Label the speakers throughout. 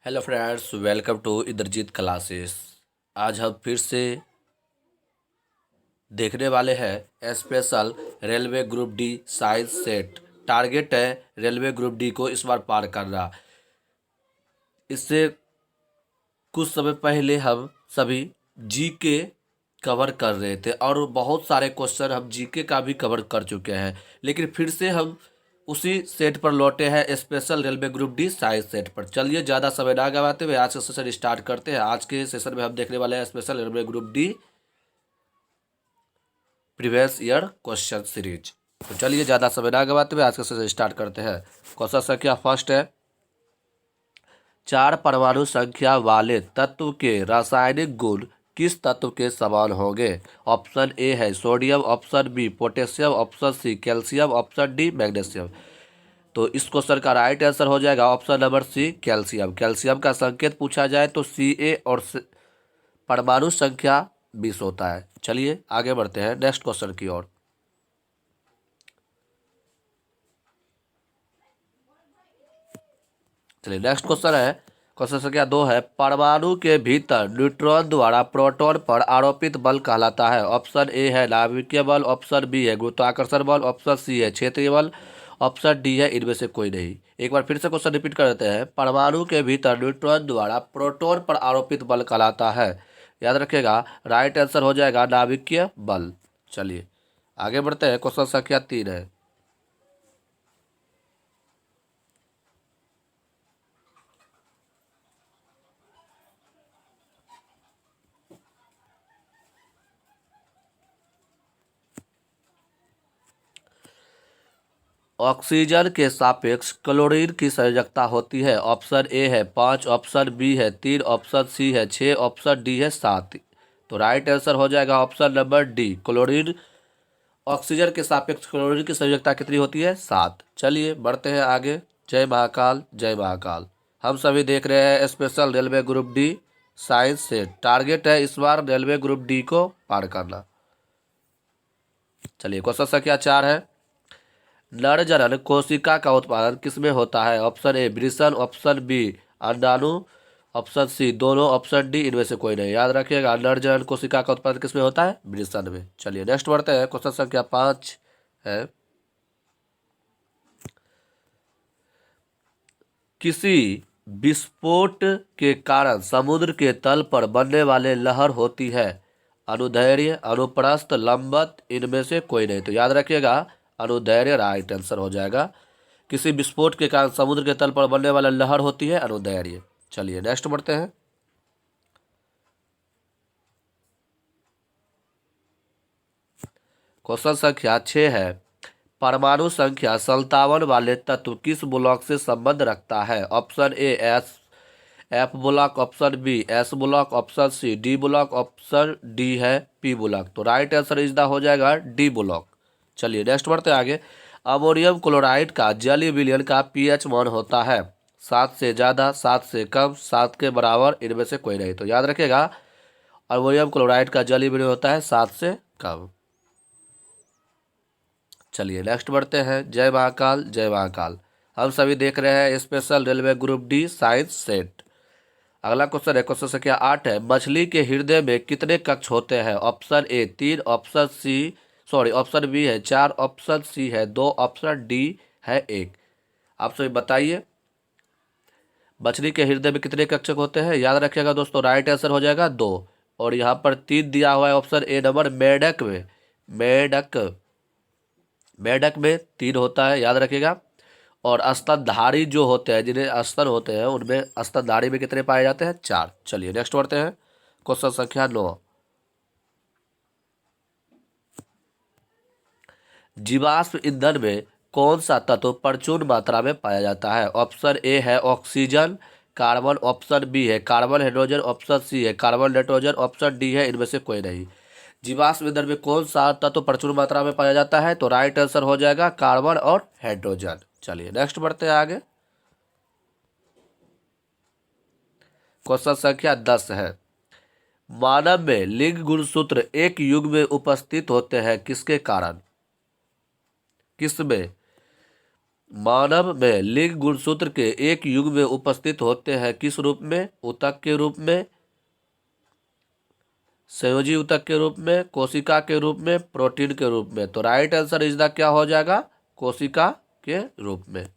Speaker 1: Hello friends, welcome to Indrajeet classes. आज हम फिर से देखने वाले हैं special railway group D science set. Target है रेलवे ग्रुप डी को इस बार पार करना। इससे कुछ समय पहले हम सभी जीके कवर कर रहे थे और बहुत सारे क्वेश्चन हम जीके का भी कवर कर चुके हैं, लेकिन फिर से हम उसी सेट पर लौटे हैं, special railway group D science set पर। चलिए ज़्यादा समय ना गवाते हुए आज का सेशन स्टार्ट करते हैं। आज के सेशन में हम देखने वाले हैं special railway group D previous year question series. तो चलिए ज़्यादा समय ना गवाते हुए आज का सेशन स्टार्ट करते हैं। क्वेश्चन संख्या फर्स्ट है, 4 परमाणु संख्या वाले तत्व के रासायनिक गुण किस तत्व के समान होंगे? ऑप्शन ए है sodium, option B potassium, option C calcium, option D magnesium. तो इस क्वेश्चन का राइट आंसर हो जाएगा option number C calcium. Calcium का संकेत पूछा जाए तो Ca और परमाणु संख्या 20 होता है। चलिए आगे बढ़ते हैं नेक्स्ट क्वेश्चन की ओर। चलिए नेक्स्ट क्वेश्चन है, क्वेश्चन संख्या 2 है, परमाणु के भीतर न्यूट्रॉन द्वारा प्रोटॉन पर आरोपित बल कहलाता है? ऑप्शन ए है नाभिकीय बल, ऑप्शन बी है गुरुत्वाकर्षण बल, ऑप्शन सी है क्षेत्रीय बल, ऑप्शन डी है इनमें से कोई नहीं। एक बार फिर से क्वेश्चन रिपीट कर देते हैं। परमाणु के भीतर न्यूट्रॉन द्वारा प्रोटॉन पर आरोपित बल कहलाता है। याद रखिएगा राइट आंसर हो जाएगा नाभिकीय बल। चलिए आगे बढ़ते हैं, क्वेश्चन संख्या 3 है, ऑक्सीजन के सापेक्ष क्लोरीन की संयोजकता होती है? ऑप्शन ए है 5, ऑप्शन बी है 3, ऑप्शन सी है 6, ऑप्शन डी है 7। तो राइट आंसर हो जाएगा option number D chlorine. Oxygen के सापेक्ष क्लोरीन की संयोजकता कितनी होती है? 7। चलिए बढ़ते हैं आगे। जय महाकाल जय महाकाल। हम सभी देख रहे हैं special railway group D science से। टारगेट है इस बार रेलवे ग्रुप डी को पार करना। चलिए क्वेश्चन संख्या 4 है, नर जनन कोशिका का उत्पादन किसमें होता है? ऑप्शन ए वृषण, ऑप्शन बी अंडाणु, ऑप्शन सी दोनों, ऑप्शन डी इनमें से कोई नहीं। याद रखिएगा नर जनन कोशिका का उत्पादन किसमें होता है? वृषण में। चलिए नेक्स्ट बढ़ते हैं, क्वेश्चन संख्या 5 है, किसी विस्फोट के कारण समुद्र के तल पर बनने वाले लहर होती है? अनुदैर्घ्य, अनुप्रस्थ, लंबवत इनमें से कोई नहीं। तो याद रखिएगा अनुदैर्घ्य राइट आंसर हो जाएगा। किसी विस्फोट के कारण समुद्र के तल पर बनने वाला लहर होती है अनुदैर्घ्य। चलिए नेक्स्ट बढ़ते हैं, क्वेश्चन संख्या 6 है, परमाणु संख्या 57 वाले तत्व किस ब्लॉक से संबंध रखता है? Option A S F block, option B S block, option C D block, option D है पी ब्लॉक। तो राइट आंसर इसका हो जाएगा डी ब्लॉक। चलिए नेक्स्ट बढ़ते हैं आगे। अमोनियम क्लोराइड का जलीय विलयन का पीएच मान होता है? 7 से ज़्यादा, 7 से कम, 7 के बराबर, इनमें से कोई नहीं। तो याद रखिएगा अमोनियम क्लोराइड का जलीय विलयन होता है 7 से कम। चलिए नेक्स्ट बढ़ते हैं, जय महाकाल जय महाकाल। हम सभी देख रहे हैं special railway group D science set. अगला क्वेश्चन है, क्वेश्चन संख्या 8 है, मछली के हृदय में कितने कक्ष होते हैं? ऑप्शन ए 3, ऑप्शन बी है 4, ऑप्शन सी है 2, ऑप्शन डी है 1। आप सभी बताइए मछली के हृदय में कितने कक्षक होते हैं? याद रखिएगा दोस्तों राइट आंसर हो जाएगा 2। और यहाँ पर 3 दिया हुआ है ऑप्शन ए नंबर मेढक में। मेढक मेढक में 3 होता है, याद रखिएगा। और स्तनधारी जो होते हैं, जिन्हें स्तन होते हैं, उनमें स्तनधारी में कितने पाए जाते हैं? 4। चलिए नेक्स्ट बढ़ते हैं, क्वेश्चन संख्या 9, जीवाश्म ईंधन में कौन सा तत्व प्रचुर मात्रा में पाया जाता है? ऑप्शन ए है ऑक्सीजन, कार्बन, ऑप्शन बी है कार्बन हाइड्रोजन, ऑप्शन सी है कार्बन नाइट्रोजन, ऑप्शन डी है इनमें से कोई नहीं। जीवाश्म ईंधन में कौन सा तत्व प्रचुर मात्रा में पाया जाता है? तो राइट आंसर हो जाएगा कार्बन और हाइड्रोजन। चलिए नेक्स्ट बढ़ते हैं आगे, क्वेश्चन संख्या 10 है, मानव में लिंग गुणसूत्र एक युग में उपस्थित होते हैं किसके कारण? किसमें? मानव में लिंग गुणसूत्र के एक युग में उपस्थित होते हैं किस रूप में? ऊतक के रूप में, संयोजी ऊतक के रूप में, कोशिका के रूप में, प्रोटीन के रूप में। तो राइट आंसर इज द क्या हो जाएगा? कोशिका के रूप में।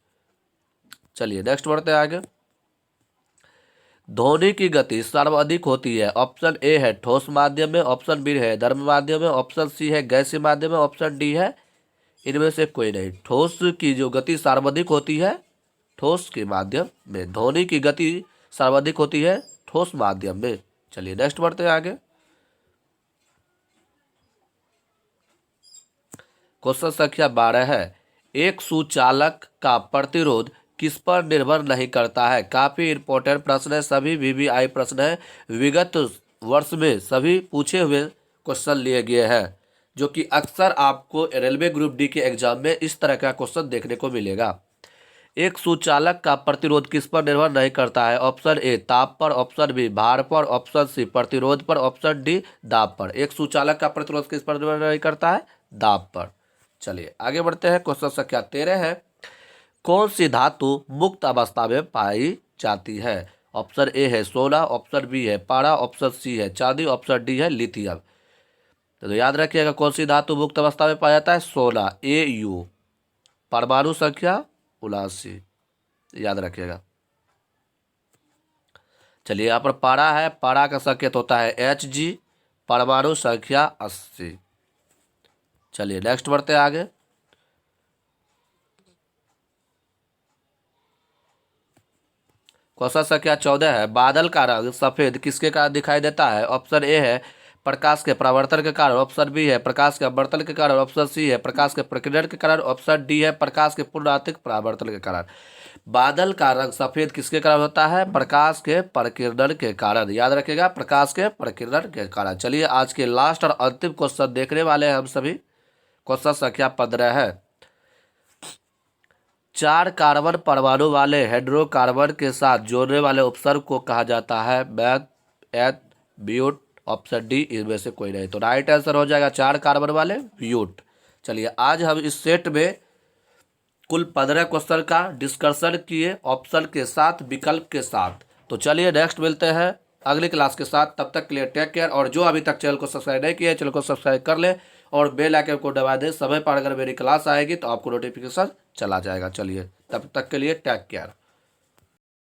Speaker 1: चलिए नेक्स्ट बढ़ते हैं आगे। ध्वनि की गति सर्वाधिक होती है। ऑप्शन ए है ठोस माध्यम में, ऑप्शन बी है द्रव माध्यम में, ऑप्शन सी है गैसीय माध्यम में, ऑप्शन डी है इनमें से कोई नहीं। ठोस की जो गति सर्वाधिक होती है ठोस के माध्यम में, ध्वनि की गति सर्वाधिक होती है ठोस माध्यम में। चलिए नेक्स्ट बढ़ते हैं आगे। क्वेश्चन संख्या 12 है, एक सुचालक का प्रतिरोध किस पर निर्भर नहीं करता है? काफी इंपॉर्टेंट प्रश्न है, सभी वीवीआई प्रश्न है, विगत वर्ष में सभी पूछे हुए क्वेश्चन लिए गए हैं, जो कि अक्सर आपको रेलवे ग्रुप डी के एग्जाम में इस तरह का क्वेश्चन देखने को मिलेगा। एक सुचालक का प्रतिरोध किस पर निर्भर नहीं करता है? ऑप्शन ए ताप पर, ऑप्शन बी भार पर, ऑप्शन सी प्रतिरोध पर, ऑप्शन डी दाब पर। एक सुचालक का प्रतिरोध किस पर निर्भर नहीं करता है? दाब पर। चलिए आगे बढ़ते हैं। क्वेश्चन संख्या 13 है, कौन सी धातु मुक्त अवस्था में पाई जाती है? ऑप्शन ए है सोना, ऑप्शन बी है पारा, ऑप्शन सी है चांदी, ऑप्शन डी है लिथियम। तो याद रखिएगा कौन सी धातु मुक्त अवस्था में पाया जाता है? सोना, AU। परमाणु संख्या 79, याद रखिएगा। चलिए यहाँ पर पारा है, पारा का संकेत होता है Hg, परमाणु संख्या 80। चलिए नेक्स्ट बढ़ते हैं आगे। क्वेश्चन संख्या 14 है, बादल का रंग सफेद किसके कारण दिखाई देता है? ऑप्शन ए है प्रकाश के परावर्तन के कारण, ऑप्शन बी है प्रकाश के अपवर्तन के कारण, ऑप्शन सी है प्रकाश के प्रकीर्णन के कारण, ऑप्शन डी है प्रकाश के पूर्णात्मिक परावर्तन के कारण। बादल का रंग सफेद किसके कारण होता है? प्रकाश के प्रकीर्णन के कारण। याद रखिएगा प्रकाश के प्रकीर्णन के कारण। चलिए आज के लास्ट और अंतिम क्वेश्चन देखने वाले हैं हम सभी। क्वेश्चन संख्या 15 है, 4 कार्बन परमाणु वाले हाइड्रोकार्बन के साथ जोड़ने वाले उपसर्ग को कहा जाता है? मैथ, एथ, ब्यूट, ऑप्शन डी इनमें से कोई नहीं। तो राइट आंसर हो जाएगा 4 कार्बन वाले ब्यूट। चलिए आज हम इस सेट में कुल 15 क्वेश्चन का डिस्कशन किए, ऑप्शन के साथ, विकल्प के साथ। तो चलिए नेक्स्ट मिलते हैं अगली क्लास के साथ। तब तक के लिए टेक केयर, और जो अभी तक चैनल को सब्सक्राइब नहीं किया है चैनल को सब्सक्राइब कर ले और बेल आइकन को दबा दे। समय पर अगर मेरी क्लास आएगी तो आपको नोटिफिकेशन चला जाएगा। चलिए तब तक के लिए टेक केयर।